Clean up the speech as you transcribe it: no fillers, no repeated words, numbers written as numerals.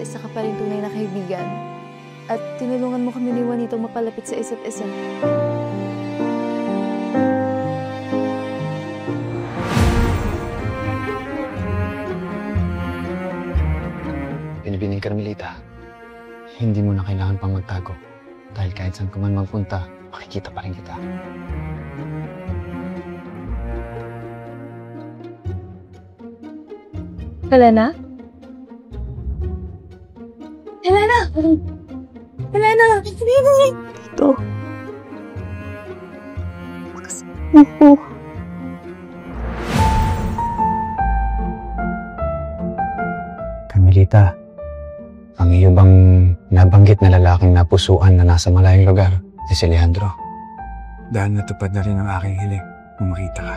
isa ka pa rin tunay na kaibigan. At tinulungan mo kami ni Juanito mapalapit sa isa't isa. Binibining Carmelita, hindi mo na kailangan pang magtago. Dahil kahit saan ka man magpunta, makikita pa rin kita. Helena? Helena! Helena! Ito. Opo. Carmelita, ang iyo bang nabanggit na lalaking napusuan na nasa malayong lugar, si Alejandro? Dahil natupad na rin ang aking hiling, makita ka.